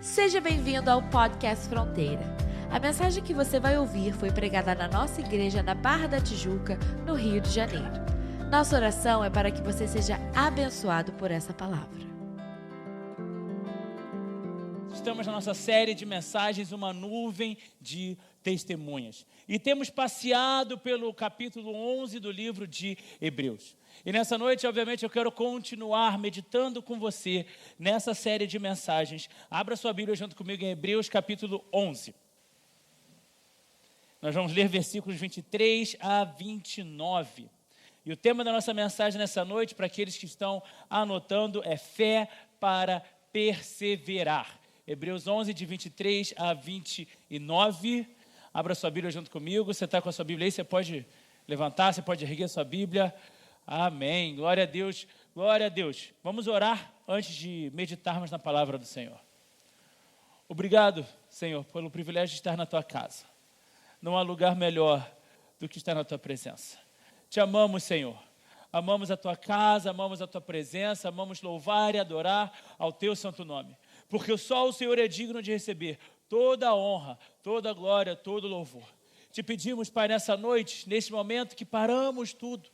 Seja bem-vindo ao Podcast Fronteira. A mensagem que você vai ouvir foi pregada na nossa igreja na Barra da Tijuca, no Rio de Janeiro. Nossa oração é para que você seja abençoado por essa palavra. Estamos na nossa série de mensagens, uma nuvem de testemunhas. E temos passeado pelo capítulo 11 do livro de Hebreus. E nessa noite, obviamente, eu quero continuar meditando com você nessa série de mensagens. Abra sua Bíblia junto comigo em Hebreus capítulo 11. Nós vamos ler versículos 23 a 29. E o tema da nossa mensagem nessa noite, para aqueles que estão anotando, é fé para perseverar. Hebreus 11, de 23 a 29. Abra sua Bíblia junto comigo. Você está com a sua Bíblia aí, você pode levantar, você pode erguer a sua Bíblia. Amém. Glória a Deus. Glória a Deus. Vamos orar antes de meditarmos na palavra do Senhor. Obrigado, Senhor, pelo privilégio de estar na tua casa. Não há lugar melhor do que estar na tua presença. Te amamos, Senhor. Amamos a tua casa, amamos a tua presença, amamos louvar e adorar ao teu santo nome. Porque só o Senhor é digno de receber toda a honra, toda a glória, todo o louvor. Te pedimos, Pai, nessa noite, nesse momento que paramos tudo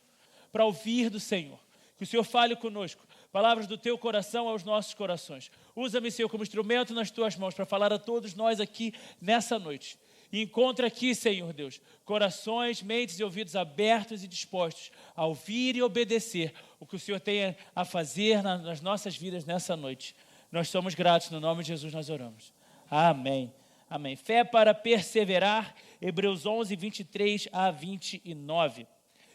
para ouvir do Senhor. Que o Senhor fale conosco, palavras do teu coração aos nossos corações. Usa-me, Senhor, como instrumento nas tuas mãos para falar a todos nós aqui nessa noite. E encontra aqui, Senhor Deus, corações, mentes e ouvidos abertos e dispostos a ouvir e obedecer o que o Senhor tem a fazer nas nossas vidas nessa noite. Nós somos gratos, no nome de Jesus nós oramos. Amém. Amém. Fé para perseverar, Hebreus 11, 23 a 29.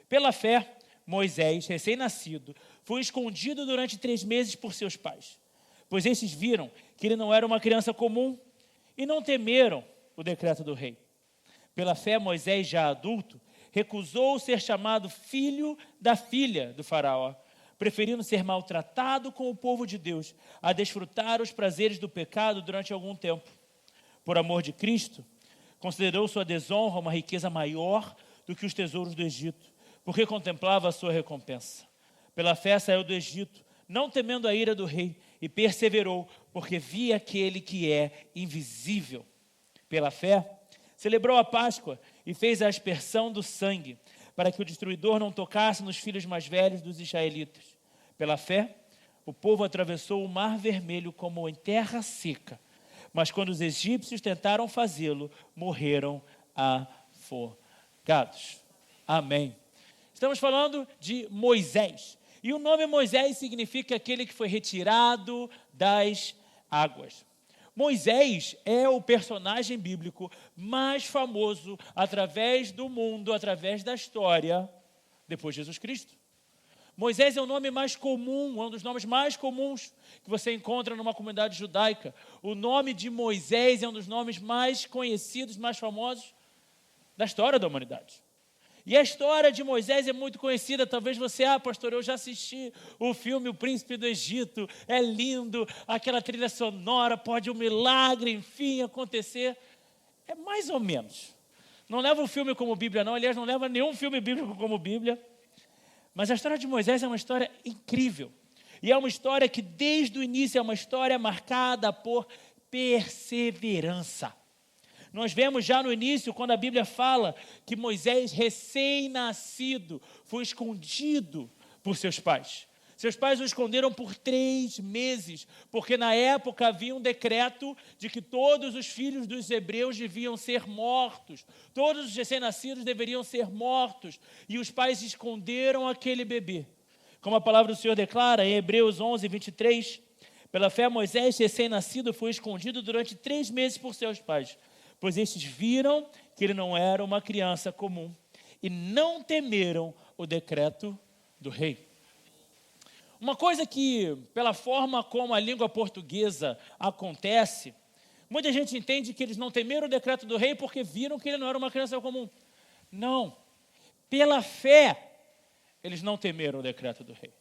Pela fé, Moisés, recém-nascido, foi escondido durante 3 meses por seus pais, pois estes viram que ele não era uma criança comum e não temeram o decreto do rei. Pela fé, Moisés, já adulto, recusou ser chamado filho da filha do faraó, preferindo ser maltratado com o povo de Deus, a desfrutar os prazeres do pecado durante algum tempo. Por amor de Cristo, considerou sua desonra uma riqueza maior do que os tesouros do Egito, porque contemplava a sua recompensa. Pela fé saiu do Egito, não temendo a ira do rei, e perseverou, porque via aquele que é invisível. Pela fé, celebrou a Páscoa e fez a aspersão do sangue, para que o destruidor não tocasse nos filhos mais velhos dos israelitas. Pela fé, o povo atravessou o mar vermelho como em terra seca, mas quando os egípcios tentaram fazê-lo, morreram afogados. Amém. Estamos falando de Moisés. E o nome Moisés significa aquele que foi retirado das águas. Moisés é o personagem bíblico mais famoso através do mundo, através da história, depois de Jesus Cristo. Moisés é o nome mais comum, um dos nomes mais comuns que você encontra numa comunidade judaica. O nome de Moisés é um dos nomes mais conhecidos, mais famosos da história da humanidade. E a história de Moisés é muito conhecida. Talvez você, pastor, eu já assisti o filme O Príncipe do Egito, é lindo, aquela trilha sonora, pode um milagre, enfim, acontecer. É mais ou menos. Não leva o filme como Bíblia, não. Aliás, não leva nenhum filme bíblico como Bíblia. Mas a história de Moisés é uma história incrível. E é uma história que, desde o início, é uma história marcada por perseverança. Nós vemos já no início, quando a Bíblia fala que Moisés, recém-nascido, foi escondido por seus pais. Seus pais o esconderam por 3 meses, porque na época havia um decreto de que todos os filhos dos hebreus deviam ser mortos. Todos os recém-nascidos deveriam ser mortos. E os pais esconderam aquele bebê. Como a palavra do Senhor declara em Hebreus 11, 23, pela fé Moisés, recém-nascido, foi escondido durante 3 meses por seus pais, pois estes viram que ele não era uma criança comum e não temeram o decreto do rei. Uma coisa que, pela forma como a língua portuguesa acontece, muita gente entende que eles não temeram o decreto do rei porque viram que ele não era uma criança comum. Não. Pela fé, eles não temeram o decreto do rei.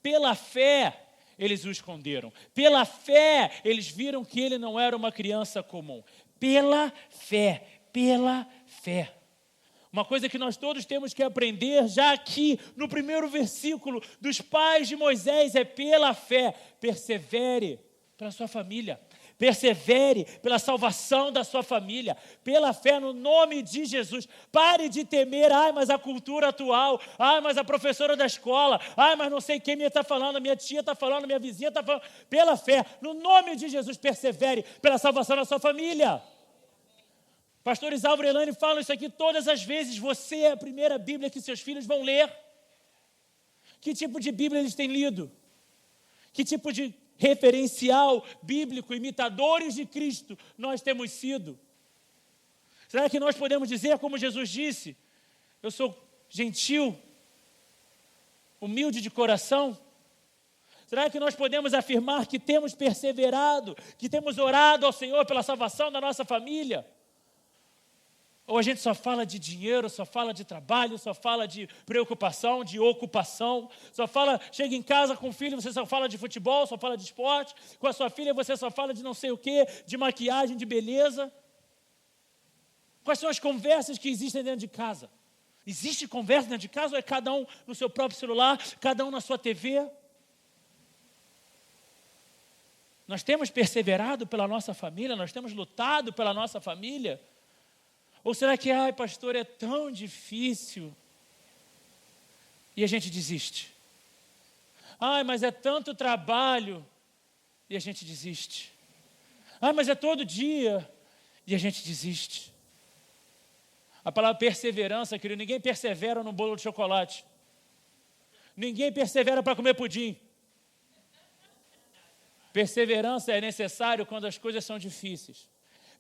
Pela fé, eles o esconderam. Pela fé, eles viram que ele não era uma criança comum. Pela fé, pela fé. Uma coisa que nós todos temos que aprender já aqui no primeiro versículo dos pais de Moisés é pela fé. Persevere pela sua família. Persevere pela salvação da sua família, pela fé no nome de Jesus. Pare de temer, mas a cultura atual, mas a professora da escola, mas não sei quem me está falando, minha tia está falando, minha vizinha está falando. Pela fé, no nome de Jesus, persevere pela salvação da sua família. Pastores Álvaro e Elane falam isso aqui todas as vezes. Você é a primeira Bíblia que seus filhos vão ler. Que tipo de Bíblia eles têm lido? Que tipo de referencial bíblico, imitadores de Cristo, nós temos sido? Será que nós podemos dizer, como Jesus disse, eu sou gentil, humilde de coração? Será que nós podemos afirmar que temos perseverado, que temos orado ao Senhor pela salvação da nossa família? Ou a gente só fala de dinheiro, só fala de trabalho, só fala de preocupação, de ocupação, chega em casa com o filho, você só fala de futebol, só fala de esporte, com a sua filha você só fala de não sei o quê, de maquiagem, de beleza. Quais são as conversas que existem dentro de casa? Existe conversa dentro de casa ou é cada um no seu próprio celular, cada um na sua TV? Nós temos perseverado pela nossa família, nós temos lutado pela nossa família? Ou será que, pastor, é tão difícil e a gente desiste? Mas é tanto trabalho e a gente desiste. Mas é todo dia e a gente desiste. A palavra perseverança, querido, ninguém persevera no bolo de chocolate. Ninguém persevera para comer pudim. Perseverança é necessário quando as coisas são difíceis.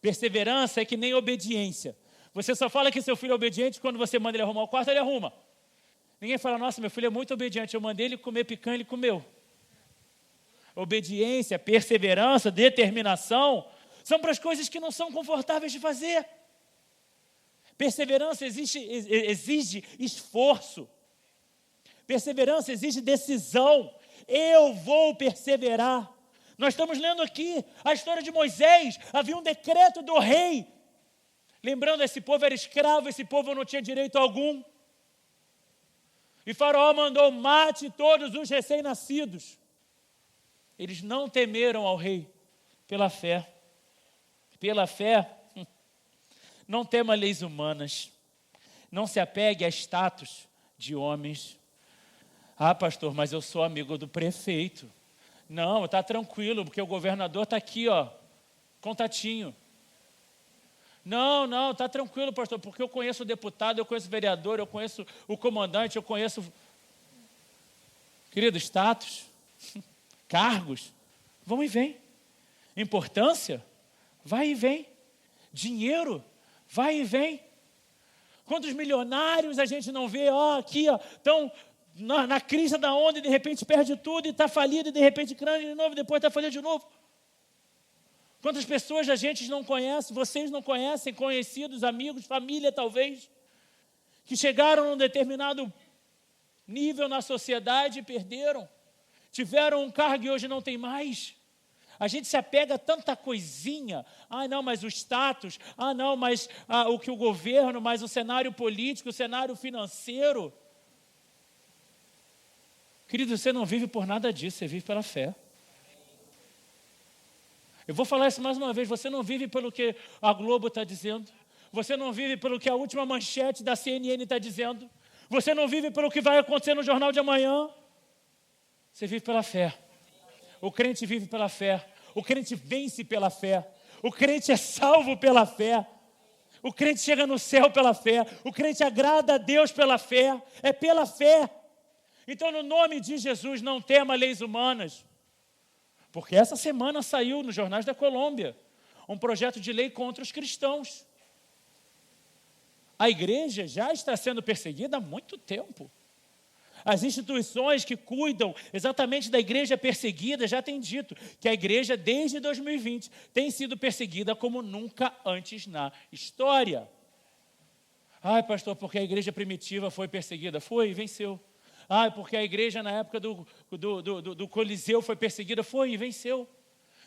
Perseverança é que nem obediência. Você só fala que seu filho é obediente quando você manda ele arrumar o quarto, ele arruma. Ninguém fala, nossa, meu filho é muito obediente, eu mandei ele comer picanha, ele comeu. Obediência, perseverança, determinação, são para as coisas que não são confortáveis de fazer. Perseverança exige esforço. Perseverança exige decisão. Eu vou perseverar. Nós estamos lendo aqui a história de Moisés. Havia um decreto do rei. Lembrando, esse povo era escravo, esse povo não tinha direito algum. E Faraó mandou, mate todos os recém-nascidos. Eles não temeram ao rei pela fé. Pela fé, não tema leis humanas. Não se apegue a status de homens. Pastor, mas eu sou amigo do prefeito. Não, está tranquilo, porque o governador está aqui, contatinho. Não, está tranquilo, pastor, porque eu conheço o deputado, eu conheço o vereador, eu conheço o comandante, eu conheço... Querido, status, cargos, vão e vem. Importância, vai e vem. Dinheiro, vai e vem. Quantos milionários a gente não vê, estão na crise da onda e de repente perde tudo e está falido e de repente grande de novo e depois está falido de novo. Quantas pessoas a gente não conhece, vocês não conhecem, conhecidos, amigos, família talvez, que chegaram num determinado nível na sociedade e perderam, tiveram um cargo e hoje não tem mais. A gente se apega a tanta coisinha, não, mas o status, não, mas o que o governo, mas o cenário político, o cenário financeiro. Querido, você não vive por nada disso, você vive pela fé. Eu vou falar isso mais uma vez, você não vive pelo que a Globo está dizendo, você não vive pelo que a última manchete da CNN está dizendo, você não vive pelo que vai acontecer no jornal de amanhã, você vive pela fé. O crente vive pela fé, o crente vence pela fé, o crente é salvo pela fé, o crente chega no céu pela fé, o crente agrada a Deus pela fé, é pela fé. Então, no nome de Jesus, não tema leis humanas. Porque essa semana saiu nos jornais da Colômbia um projeto de lei contra os cristãos. A igreja já está sendo perseguida há muito tempo. As instituições que cuidam exatamente da igreja perseguida já têm dito que a igreja, desde 2020, tem sido perseguida como nunca antes na história. Pastor, porque a igreja primitiva foi perseguida? Foi e venceu. Porque a igreja na época do Coliseu foi perseguida? Foi e venceu.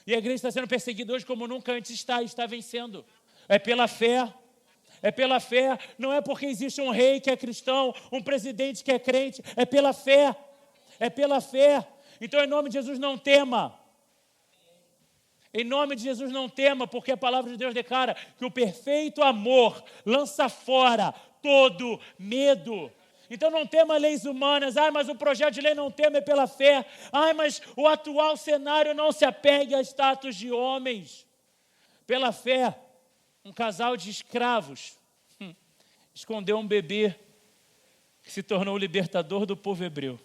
E a igreja está sendo perseguida hoje como nunca antes está vencendo. É pela fé. É pela fé. Não é porque existe um rei que é cristão, um presidente que é crente. É pela fé. É pela fé. Então, em nome de Jesus, não tema. Em nome de Jesus, não tema, porque a palavra de Deus declara que o perfeito amor lança fora todo medo. Então não tema leis humanas. Mas o projeto de lei não tema é pela fé. Mas o atual cenário não se apegue a status de homens. Pela fé, um casal de escravos escondeu um bebê que se tornou o libertador do povo hebreu.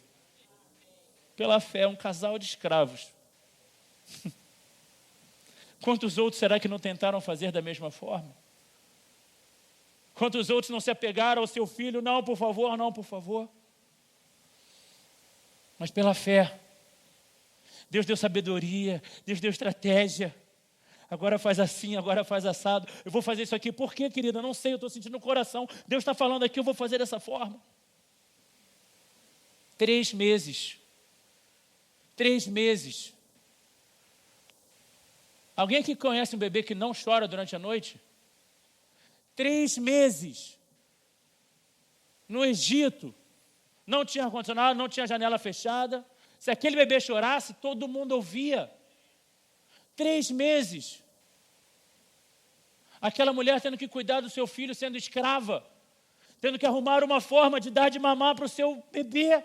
Pela fé, um casal de escravos. Quantos outros será que não tentaram fazer da mesma forma? Quantos outros não se apegaram ao seu filho? Não, por favor, não, por favor. Mas pela fé, Deus deu sabedoria, Deus deu estratégia. Agora faz assim, agora faz assado. Eu vou fazer isso aqui. Por quê, querida? Não sei, eu estou sentindo no coração. Deus está falando aqui, eu vou fazer dessa forma. 3 meses. 3 meses. Alguém aqui conhece um bebê que não chora durante a noite? 3 meses. No Egito, não tinha ar-condicionado, não tinha janela fechada. Se aquele bebê chorasse, todo mundo ouvia. 3 meses. Aquela mulher tendo que cuidar do seu filho sendo escrava, tendo que arrumar uma forma de dar de mamar para o seu bebê,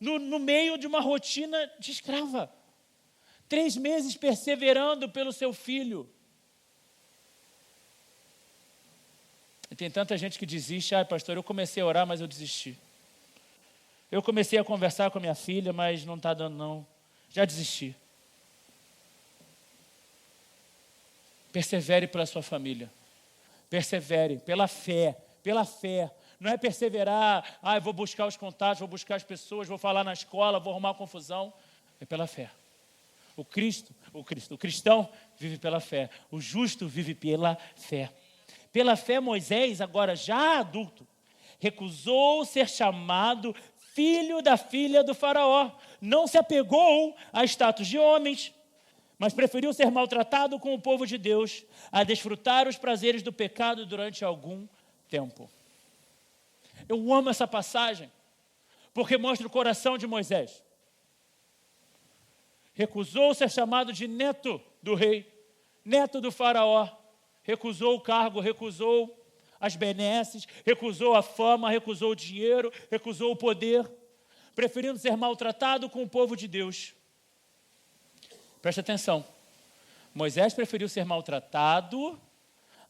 no meio de uma rotina de escrava. 3 meses perseverando pelo seu filho. E tem tanta gente que desiste. Pastor, eu comecei a orar, mas eu desisti. Eu comecei a conversar com a minha filha, mas não está dando não. Já desisti. Persevere pela sua família. Persevere pela fé. Pela fé. Não é perseverar, eu vou buscar os contatos, vou buscar as pessoas, vou falar na escola, vou arrumar confusão. É pela fé. O cristão vive pela fé. O justo vive pela fé. Pela fé, Moisés, agora já adulto, recusou ser chamado filho da filha do faraó. Não se apegou a status de homens, mas preferiu ser maltratado com o povo de Deus, a desfrutar os prazeres do pecado durante algum tempo. Eu amo essa passagem, porque mostra o coração de Moisés. Recusou ser chamado de neto do rei, neto do faraó. Recusou o cargo, recusou as benesses, recusou a fama, recusou o dinheiro, recusou o poder, preferindo ser maltratado com o povo de Deus. Preste atenção. Moisés preferiu ser maltratado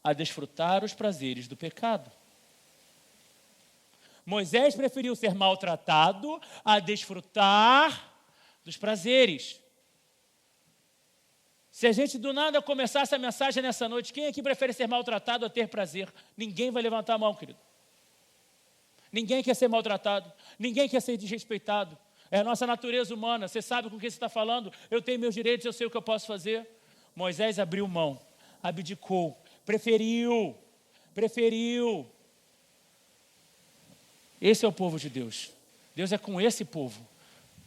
a desfrutar os prazeres do pecado. Moisés preferiu ser maltratado a desfrutar dos prazeres. Se a gente do nada começar essa mensagem nessa noite, quem aqui prefere ser maltratado a ter prazer? Ninguém vai levantar a mão, querido. Ninguém quer ser maltratado. Ninguém quer ser desrespeitado. É a nossa natureza humana. Você sabe com o que você está falando? Eu tenho meus direitos, eu sei o que eu posso fazer. Moisés abriu mão, abdicou, preferiu. Esse é o povo de Deus. Deus é com esse povo,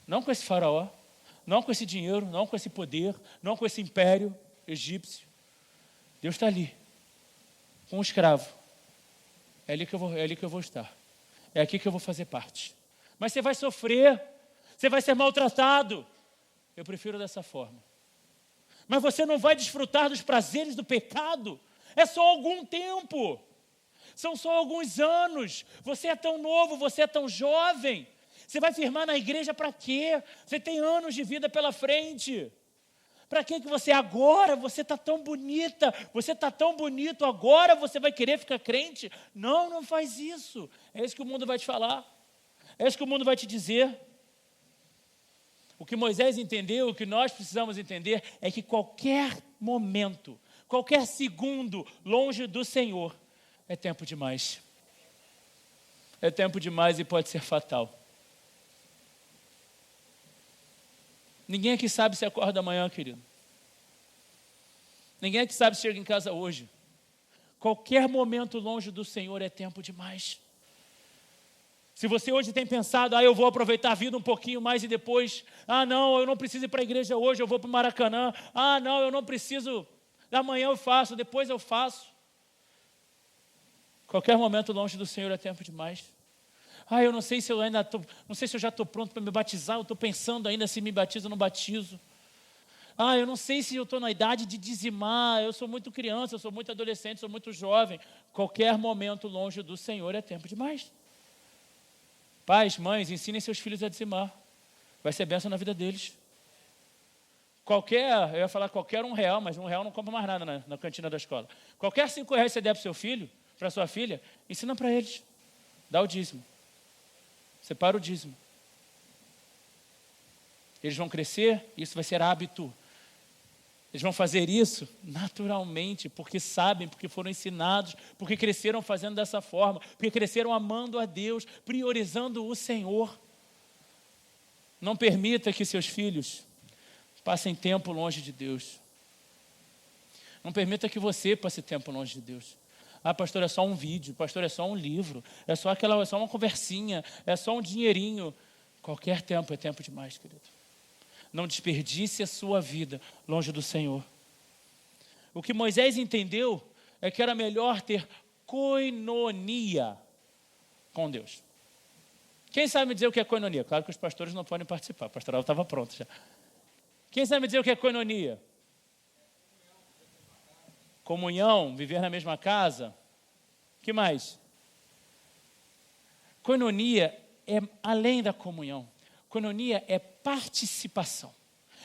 não com esse faraó, não com esse dinheiro, não com esse poder, não com esse império egípcio. Deus está ali, com um escravo. É ali que eu vou estar. É aqui que eu vou fazer parte. Mas você vai sofrer, você vai ser maltratado. Eu prefiro dessa forma. Mas você não vai desfrutar dos prazeres do pecado. É só algum tempo. São só alguns anos. Você é tão novo, você é tão jovem. Você vai firmar na igreja para quê? Você tem anos de vida pela frente. Para que você agora? Você está tão bonita, você está tão bonito, agora você vai querer ficar crente? Não, não faz isso. É isso que o mundo vai te falar. É isso que o mundo vai te dizer. O que Moisés entendeu, o que nós precisamos entender, é que qualquer momento, qualquer segundo longe do Senhor, é tempo demais. É tempo demais e pode ser fatal. Ninguém aqui sabe se acorda amanhã, querido. Ninguém aqui sabe se chega em casa hoje. Qualquer momento longe do Senhor é tempo demais. Se você hoje tem pensado, eu vou aproveitar a vida um pouquinho mais e depois, não, eu não preciso ir para a igreja hoje, eu vou para o Maracanã. Não, eu não preciso, amanhã eu faço, depois eu faço. Qualquer momento longe do Senhor é tempo demais. Eu não sei se eu ainda não sei se eu já estou pronto para me batizar, eu estou pensando ainda se me batizo ou não batizo. Eu não sei se eu estou na idade de dizimar, eu sou muito criança, eu sou muito adolescente, sou muito jovem. Qualquer momento longe do Senhor é tempo demais. Pais, mães, ensinem seus filhos a dizimar. Vai ser bênção na vida deles. Eu ia falar qualquer R$1, mas R$1 não compra mais nada na cantina da escola. Qualquer R$5 que você der para o seu filho, para sua filha, ensina para eles. Dá o dízimo. Separa o dízimo. Eles vão crescer, isso vai ser hábito. Eles vão fazer isso naturalmente, porque sabem, porque foram ensinados, porque cresceram fazendo dessa forma, porque cresceram amando a Deus, priorizando o Senhor. Não permita que seus filhos passem tempo longe de Deus. Não permita que você passe tempo longe de Deus. Pastor, é só um vídeo, pastor, é só um livro, é só uma conversinha, é só um dinheirinho. Qualquer tempo é tempo demais, querido. Não desperdice a sua vida longe do Senhor. O que Moisés entendeu é que era melhor ter koinonia com Deus. Quem sabe me dizer o que é koinonia? Claro que os pastores não podem participar, a pastoral estava pronta já. Quem sabe me dizer o que é koinonia? Comunhão, viver na mesma casa. O que mais? Koinonia é além da comunhão. Koinonia é participação.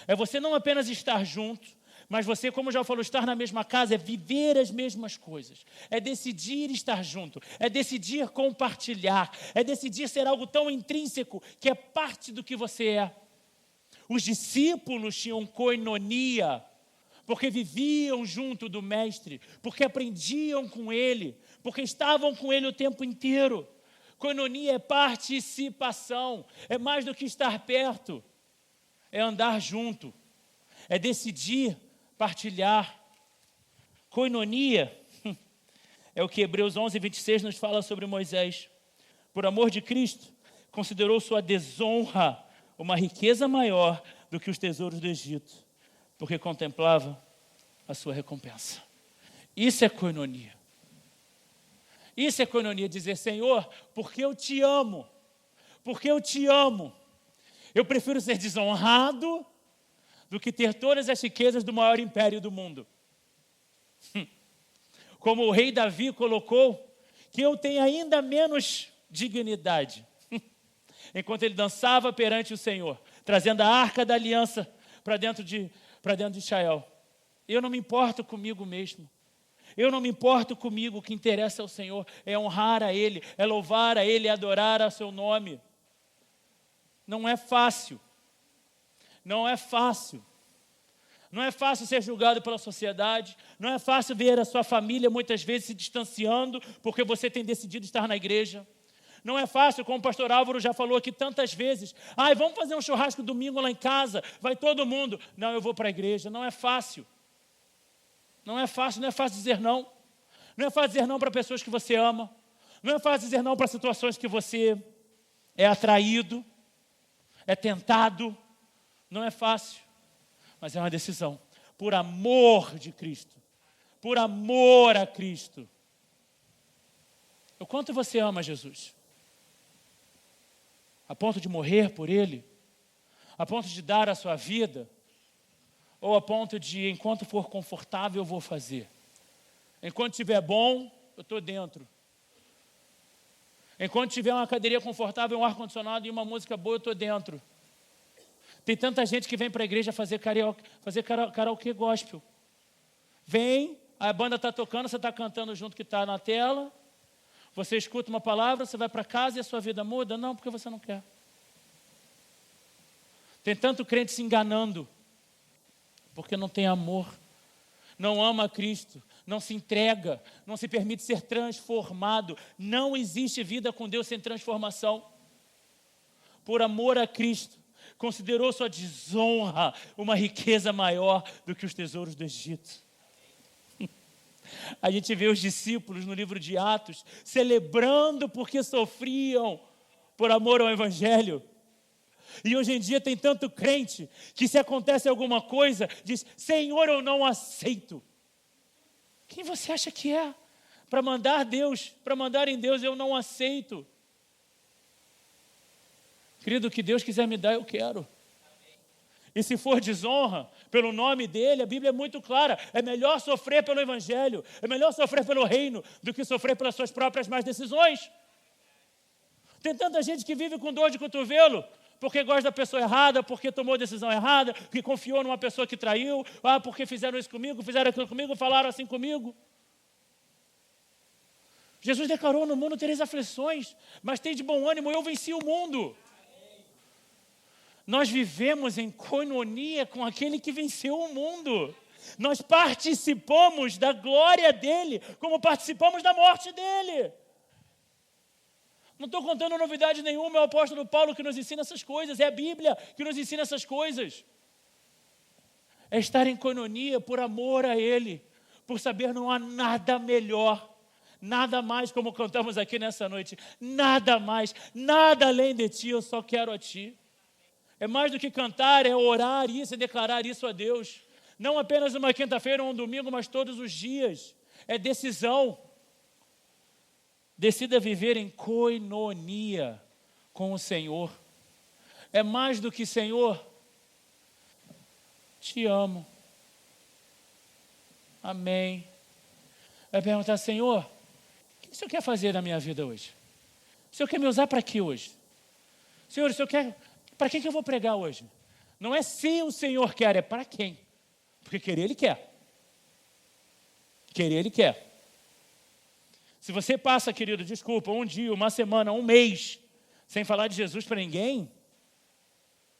É você não apenas estar junto, mas você, como já falou, estar na mesma casa, é viver as mesmas coisas. É decidir estar junto, é decidir compartilhar, é decidir ser algo tão intrínseco que é parte do que você é. Os discípulos tinham koinonia, porque viviam junto do mestre, porque aprendiam com ele, porque estavam com ele o tempo inteiro. Koinonia é participação, é mais do que estar perto, é andar junto, é decidir partilhar. Koinonia é o que Hebreus 11:26 nos fala sobre Moisés. Por amor de Cristo, considerou sua desonra uma riqueza maior do que os tesouros do Egito, porque contemplava a sua recompensa. Isso é koinonia. Isso é koinonia, dizer: Senhor, porque eu te amo, eu prefiro ser desonrado do que ter todas as riquezas do maior império do mundo. Como o rei Davi colocou, que eu tenho ainda menos dignidade, enquanto ele dançava perante o Senhor, trazendo a arca da aliança para dentro de Israel. Eu não me importo comigo mesmo. Eu não me importo comigo, o que interessa ao Senhor é honrar a Ele, é louvar a Ele, é adorar a seu nome. Não é fácil. Não é fácil. Não é fácil ser julgado pela sociedade. Não é fácil ver a sua família muitas vezes se distanciando porque você tem decidido estar na igreja. Não é fácil, como o pastor Álvaro já falou aqui tantas vezes. Vamos fazer um churrasco domingo lá em casa, vai todo mundo. Não, eu vou para a igreja. Não é fácil. Não é fácil dizer não. Não é fácil dizer não para pessoas que você ama. Não é fácil dizer não para situações que você é atraído, é tentado. Não é fácil, mas é uma decisão. Por amor de Cristo. Por amor a Cristo. O quanto você ama Jesus? A ponto de morrer por Ele? A ponto de dar a sua vida? Ou a ponto de, enquanto for confortável, eu vou fazer? Enquanto estiver bom, eu estou dentro. Enquanto tiver uma cadeirinha confortável, um ar-condicionado e uma música boa, eu estou dentro. Tem tanta gente que vem para a igreja fazer karaokê gospel. Vem, a banda está tocando, você está cantando junto que está na tela, você escuta uma palavra, você vai para casa e a sua vida muda? Não, porque você não quer. Tem tanto crente se enganando, porque não tem amor, não ama a Cristo, não se entrega, não se permite ser transformado. Não existe vida com Deus sem transformação. Por amor a Cristo, considerou sua desonra uma riqueza maior do que os tesouros do Egito. A gente vê os discípulos no livro de Atos celebrando porque sofriam por amor ao Evangelho. E hoje em dia tem tanto crente que, se acontece alguma coisa, diz: Senhor, eu não aceito. Quem você acha que é? Para mandar em Deus, eu não aceito. Querido, o que Deus quiser me dar, eu quero. E se for desonra pelo nome dele, a Bíblia é muito clara. É melhor sofrer pelo Evangelho, é melhor sofrer pelo reino, do que sofrer pelas suas próprias más decisões. Tem tanta gente que vive com dor de cotovelo, porque gosta da pessoa errada, porque tomou decisão errada, porque confiou numa pessoa que traiu, porque fizeram isso comigo, fizeram aquilo comigo, falaram assim comigo. Jesus declarou: no mundo tereis aflições, mas tem de bom ânimo, eu venci o mundo. Nós vivemos em coinonia com aquele que venceu o mundo. Nós participamos da glória dele, como participamos da morte dele. Não estou contando novidade nenhuma, é o apóstolo Paulo que nos ensina essas coisas, é a Bíblia que nos ensina essas coisas. É estar em coinonia por amor a ele, por saber não há nada melhor, nada mais, como cantamos aqui nessa noite, nada mais, nada além de ti, eu só quero a ti. É mais do que cantar, é orar isso, é declarar isso a Deus. Não apenas uma quinta-feira ou um domingo, mas todos os dias. É decisão. Decida viver em coinonia com o Senhor. É mais do que: Senhor, te amo. Amém. Vai perguntar: Senhor, o que o Senhor quer fazer na minha vida hoje? O Senhor quer me usar para quê hoje? Senhor, o Senhor quer... Para quem que eu vou pregar hoje? Não é se o Senhor quer, é para quem. Porque querer Ele quer. Querer Ele quer. Se você passa, querido, desculpa, um dia, uma semana, um mês, sem falar de Jesus para ninguém,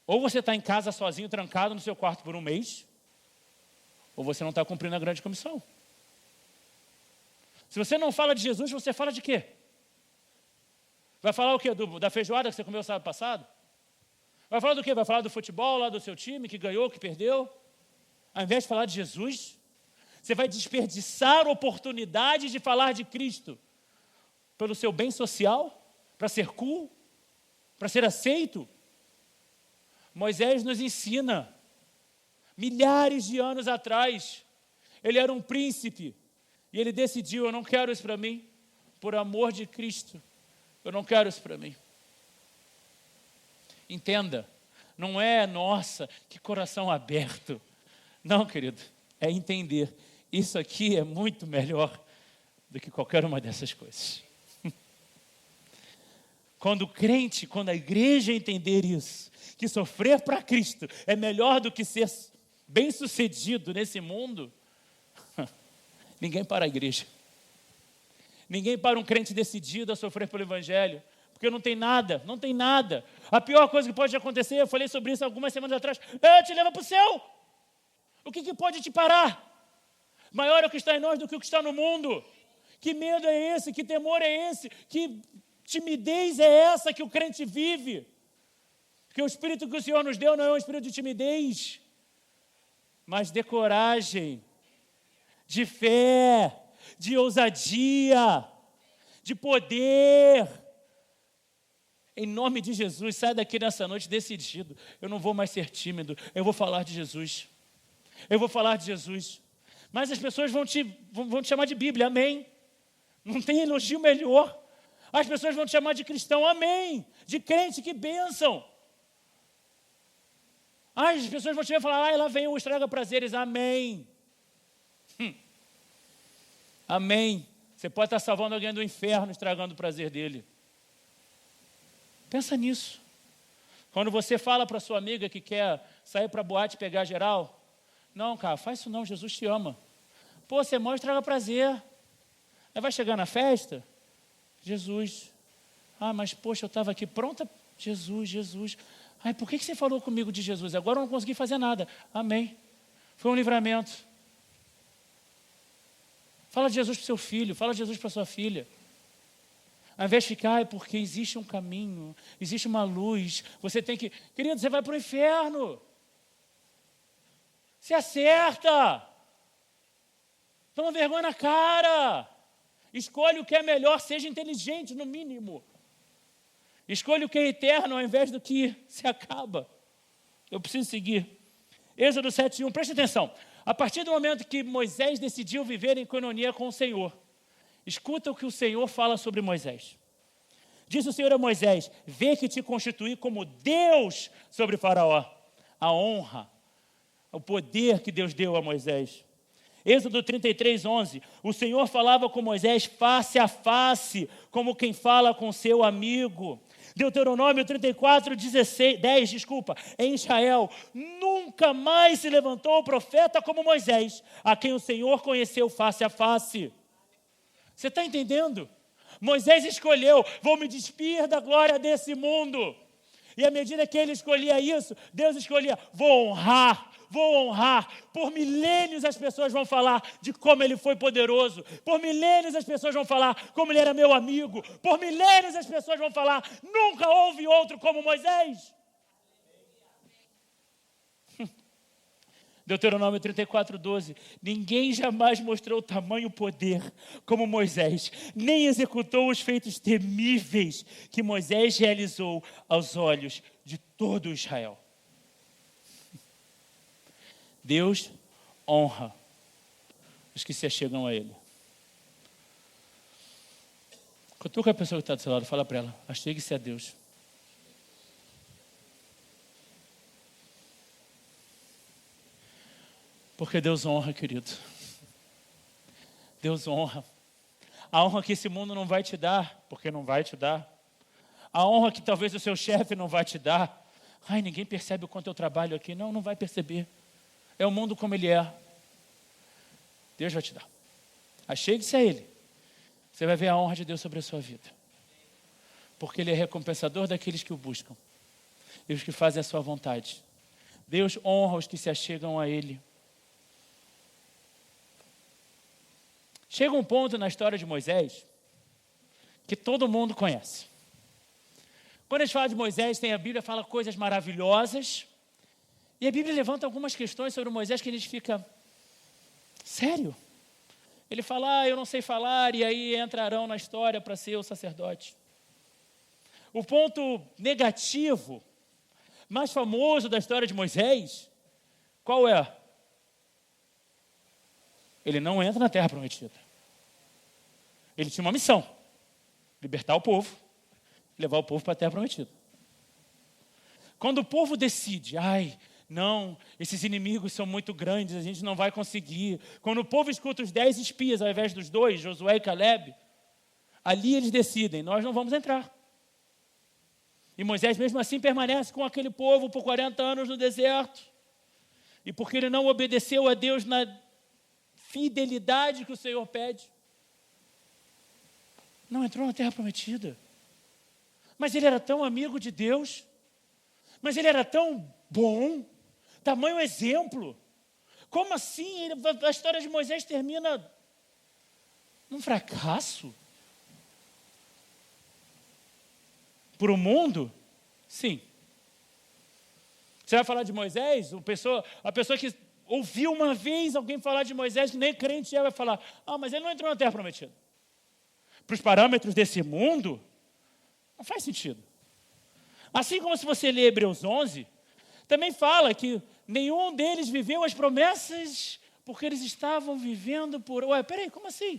ou você está em casa sozinho, trancado no seu quarto por um mês, ou você não está cumprindo a grande comissão. Se você não fala de Jesus, você fala de quê? Vai falar o quê? Da feijoada que você comeu sábado passado? Vai falar do quê? Vai falar do futebol lá do seu time, que ganhou, que perdeu? Ao invés de falar de Jesus, você vai desperdiçar oportunidades de falar de Cristo pelo seu bem social, para ser cool, para ser aceito. Moisés nos ensina, milhares de anos atrás, ele era um príncipe, e ele decidiu: eu não quero isso para mim, por amor de Cristo, eu não quero isso para mim. Entenda, não é, nossa, que coração aberto. Não, querido, é entender, isso aqui é muito melhor do que qualquer uma dessas coisas. Quando a igreja entender isso, que sofrer para Cristo é melhor do que ser bem-sucedido nesse mundo, ninguém para a igreja. Ninguém para um crente decidido a sofrer pelo Evangelho. Porque não tem nada. A pior coisa que pode acontecer, eu falei sobre isso algumas semanas atrás, te leva para o céu. O que pode te parar? Maior é o que está em nós do que o que está no mundo. Que medo é esse? Que temor é esse? Que timidez é essa que o crente vive? Porque o Espírito que o Senhor nos deu não é um espírito de timidez, mas de coragem, de fé, de ousadia, de poder. Em nome de Jesus, sai daqui nessa noite decidido: eu não vou mais ser tímido, eu vou falar de Jesus. Eu vou falar de Jesus. Mas as pessoas vão te chamar de Bíblia, amém. Não tem elogio melhor. As pessoas vão te chamar de cristão, amém. De crente, que bênção. As pessoas vão te ver e falar: lá vem o estraga-prazeres, amém. Amém. Você pode estar salvando alguém do inferno, estragando o prazer dele. Pensa nisso. Quando você fala para sua amiga que quer sair para a boate e pegar geral, não, cara, faz isso não, Jesus te ama. Pô, você mó estraga prazer. Aí vai chegar na festa, Jesus. Mas poxa, eu estava aqui pronta, Jesus. Ai, por que você falou comigo de Jesus? Agora eu não consegui fazer nada. Amém. Foi um livramento. Fala de Jesus para o seu filho, fala de Jesus para a sua filha. Ao invés de ficar, porque existe um caminho, existe uma luz, você tem que... Querido, você vai para o inferno. Se acerta. Toma vergonha na cara. Escolhe o que é melhor, seja inteligente no mínimo. Escolhe o que é eterno ao invés do que se acaba. Eu preciso seguir. Êxodo 7:1, preste atenção. A partir do momento que Moisés decidiu viver em coinonia com o Senhor, escuta o que o Senhor fala sobre Moisés. Disse o Senhor a Moisés: vê que te constituí como Deus sobre Faraó. a honra, o poder que Deus deu a Moisés. Êxodo 33, 11. O Senhor falava com Moisés face a face, como quem fala com seu amigo. Deuteronômio 34, 10. Em Israel nunca mais se levantou profeta como Moisés, a quem o Senhor conheceu face a face. Você está entendendo? Moisés escolheu, vou me despir da glória desse mundo. E à medida que ele escolhia isso, Deus escolhia, vou honrar. Por milênios as pessoas vão falar de como ele foi poderoso. Por milênios as pessoas vão falar como ele era meu amigo. Por milênios as pessoas vão falar, nunca houve outro como Moisés. Deuteronômio 34, 12. Ninguém jamais mostrou tamanho poder como Moisés, nem executou os feitos temíveis que Moisés realizou aos olhos de todo Israel. Deus honra os que se achegam a Ele. Cutuca a pessoa que está do seu lado, fala para ela, achegue-se a Deus. Porque Deus honra, querido. Deus honra. A honra que esse mundo não vai te dar, porque não vai te dar. A honra que talvez o seu chefe não vai te dar. Ai, ninguém percebe o quanto eu trabalho aqui. Não vai perceber. É o mundo como ele é. Deus vai te dar. Achegue-se a Ele. Você vai ver a honra de Deus sobre a sua vida. Porque Ele é recompensador daqueles que o buscam. E os que fazem a sua vontade. Deus honra os que se achegam a Ele. Chega um ponto na história de Moisés que todo mundo conhece. Quando a gente fala de Moisés, a Bíblia fala coisas maravilhosas. E a Bíblia levanta algumas questões sobre Moisés que a gente fica, sério? Ele fala, eu não sei falar, e aí entra Arão na história para ser o sacerdote. O ponto negativo, mais famoso da história de Moisés, qual é? Ele não entra na terra prometida. Ele tinha uma missão, libertar o povo, levar o povo para a terra prometida. Quando o povo decide, não, esses inimigos são muito grandes, a gente não vai conseguir. Quando o povo escuta os 10 espias ao invés dos 2, Josué e Caleb, ali eles decidem, nós não vamos entrar. E Moisés mesmo assim permanece com aquele povo por 40 anos no deserto. E porque ele não obedeceu a Deus na fidelidade que o Senhor pede, não entrou na terra prometida. Mas ele era tão amigo de Deus, mas ele era tão bom, tamanho exemplo. Como assim? A história de Moisés termina num fracasso? Para o mundo? Sim. Você vai falar de Moisés? A pessoa que ouviu uma vez alguém falar de Moisés, que nem crente é, vai falar, mas ele não entrou na terra prometida. Para os parâmetros desse mundo, não faz sentido. Assim como se você ler Hebreus 11, também fala que nenhum deles viveu as promessas porque eles estavam vivendo por... peraí, como assim?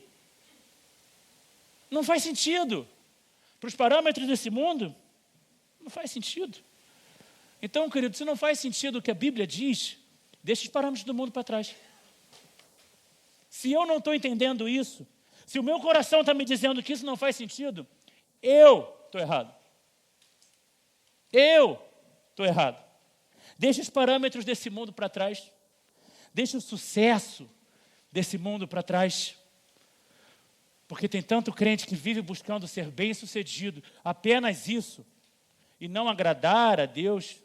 Não faz sentido. Para os parâmetros desse mundo, não faz sentido. Então, querido, se não faz sentido o que a Bíblia diz, deixa os parâmetros do mundo para trás. Se eu não estou entendendo isso, se o meu coração está me dizendo que isso não faz sentido, eu estou errado. Eu estou errado. Deixa os parâmetros desse mundo para trás. Deixa o sucesso desse mundo para trás. Porque tem tanto crente que vive buscando ser bem-sucedido, apenas isso, e não agradar a Deus,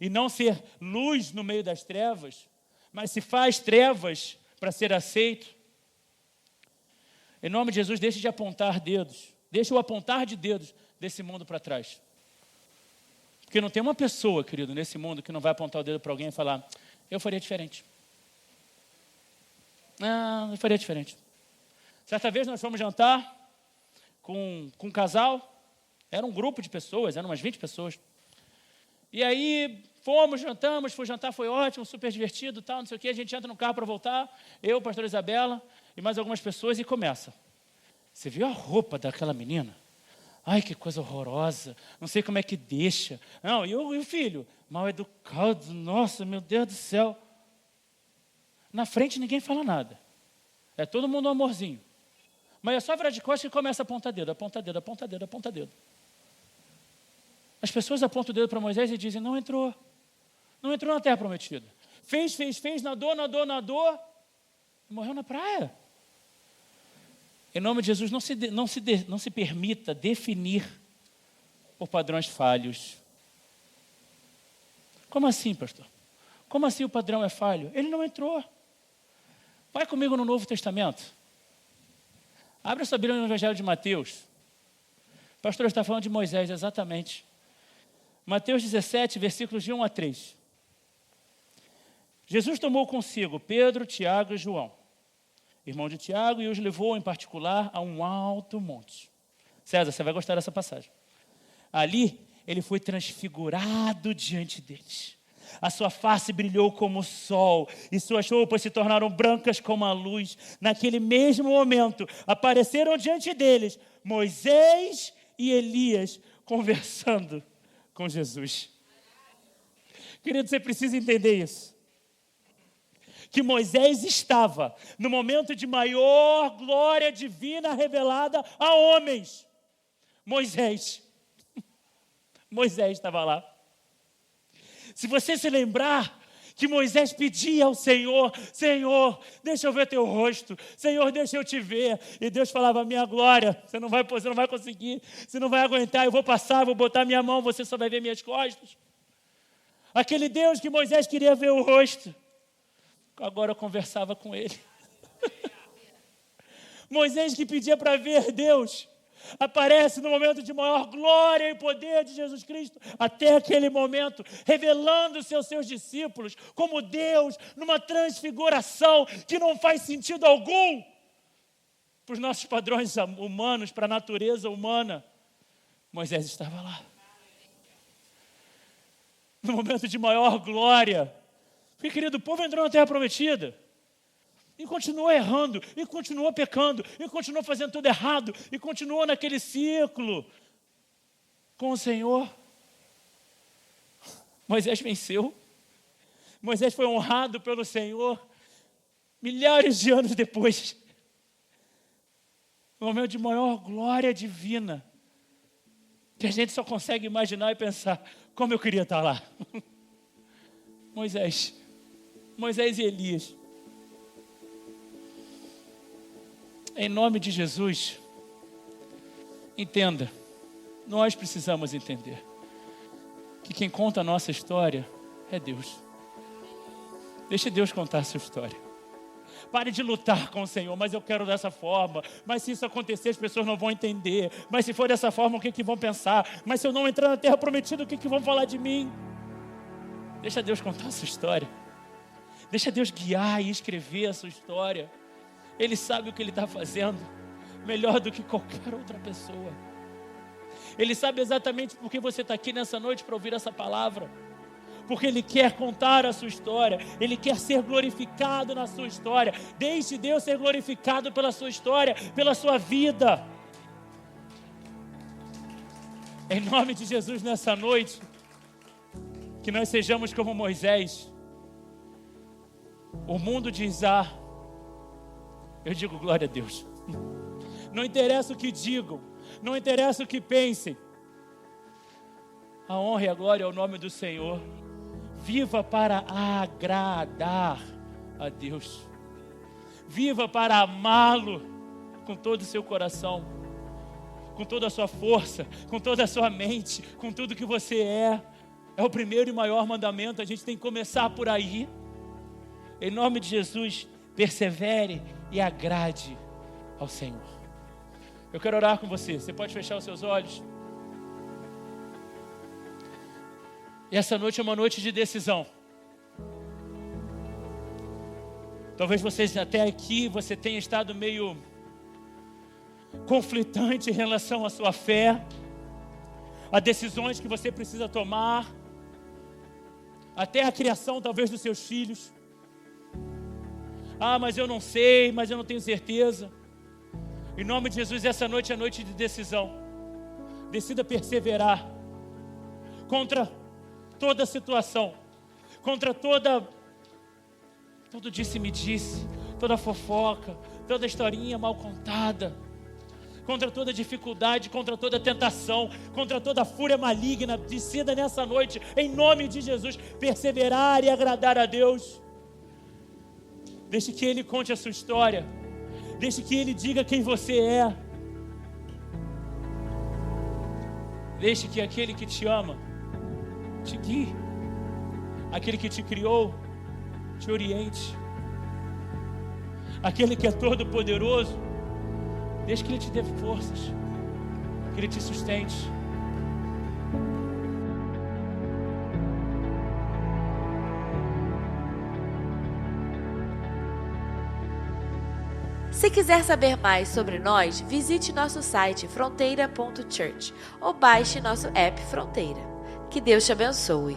e não ser luz no meio das trevas, mas se faz trevas para ser aceito. Em nome de Jesus, deixe de apontar dedos, deixe o apontar de dedos desse mundo para trás. Porque não tem uma pessoa, querido, nesse mundo que não vai apontar o dedo para alguém e falar, eu faria diferente. Não, eu faria diferente. Certa vez nós fomos jantar com um casal, era um grupo de pessoas, eram umas 20 pessoas. E aí fomos, jantamos, foi ótimo, super divertido, tal, não sei o quê. A gente entra no carro para voltar, eu, pastora Isabela e mais algumas pessoas, e começa. Você viu a roupa daquela menina? Ai, que coisa horrorosa, não sei como é que deixa. Não, e o filho? Mal educado, nossa, meu Deus do céu. Na frente ninguém fala nada. É todo mundo um amorzinho. Mas é só virar de costas que começa a apontar dedo, aponta dedo, aponta dedo, aponta dedo. As pessoas apontam o dedo para Moisés e dizem, não entrou. Não entrou na terra prometida. Fez, nadou, e morreu na praia. Em nome de Jesus, não se permita definir por padrões falhos. Como assim, pastor? Como assim o padrão é falho? Ele não entrou. Vai comigo no Novo Testamento. Abre a sua Bíblia no Evangelho de Mateus. O pastor está falando de Moisés, exatamente. Mateus 17, versículos de 1 a 3. Jesus tomou consigo Pedro, Tiago e João, irmão de Tiago, e os levou em particular a um alto monte. César, você vai gostar dessa passagem. Ali, ele foi transfigurado diante deles. A sua face brilhou como o sol, e suas roupas se tornaram brancas como a luz. Naquele mesmo momento, apareceram diante deles Moisés e Elias conversando com Jesus. Querido, você precisa entender isso. Que Moisés estava no momento de maior glória divina revelada a homens. Moisés estava lá. Se você se lembrar que Moisés pedia ao Senhor, Senhor, deixa eu ver teu rosto, Senhor, deixa eu te ver. E Deus falava, minha glória, você não vai conseguir, você não vai aguentar, eu vou passar, vou botar minha mão, você só vai ver minhas costas. Aquele Deus que Moisés queria ver o rosto, agora eu conversava com ele. Moisés que pedia para ver Deus, aparece no momento de maior glória e poder de Jesus Cristo, até aquele momento, revelando-se aos seus discípulos como Deus, numa transfiguração que não faz sentido algum para os nossos padrões humanos, para a natureza humana. Moisés estava lá. No momento de maior glória. Porque, querido, o povo entrou na terra prometida e continuou errando, e continuou pecando, e continuou fazendo tudo errado, e continuou naquele ciclo com o Senhor. Moisés venceu. Moisés foi honrado pelo Senhor milhares de anos depois. No momento de maior glória divina, que a gente só consegue imaginar e pensar, como eu queria estar lá. Moisés e Elias. Em nome de Jesus, entenda, nós precisamos entender que quem conta a nossa história é Deus. Deixe Deus contar a sua história. Pare de lutar com o Senhor, mas eu quero dessa forma. Mas se isso acontecer, as pessoas não vão entender. Mas se for dessa forma, o que vão pensar? Mas se eu não entrar na terra prometida, o que vão falar de mim? Deixa Deus contar a sua história. Deixa Deus guiar e escrever a sua história. Ele sabe o que Ele está fazendo melhor do que qualquer outra pessoa. Ele sabe exatamente por que você está aqui nessa noite para ouvir essa palavra. Porque Ele quer contar a sua história. Ele quer ser glorificado na sua história. Deixe Deus ser glorificado pela sua história, pela sua vida. Em nome de Jesus, nessa noite, que nós sejamos como Moisés. O mundo diz, eu digo glória a Deus. Não interessa o que digam, não interessa o que pensem. A honra e a glória ao nome do Senhor. Viva para agradar a Deus. Viva para amá-lo com todo o seu coração, com toda a sua força, com toda a sua mente, com tudo que você é. É o primeiro e maior mandamento, a gente tem que começar por aí. Em nome de Jesus, persevere e agrade ao Senhor. Eu quero orar com você. Você pode fechar os seus olhos? E essa noite é uma noite de decisão. Talvez até aqui você tenha estado meio conflitante em relação à sua fé, a decisões que você precisa tomar, até a criação talvez dos seus filhos. Mas eu não sei, mas eu não tenho certeza. Em nome de Jesus, essa noite é noite de decisão. Decida perseverar contra toda situação, contra todo disse-me-disse, toda fofoca, toda historinha mal contada, contra toda dificuldade, contra toda tentação, contra toda fúria maligna. Decida nessa noite, em nome de Jesus, perseverar e agradar a Deus. Deixe que Ele conte a sua história. Deixe que Ele diga quem você é. Deixe que aquele que te ama te guie. Aquele que te criou te oriente. Aquele que é todo poderoso, deixe que Ele te dê forças, que Ele te sustente. Se quiser saber mais sobre nós, visite nosso site fronteira.church ou baixe nosso app Fronteira. Que Deus te abençoe.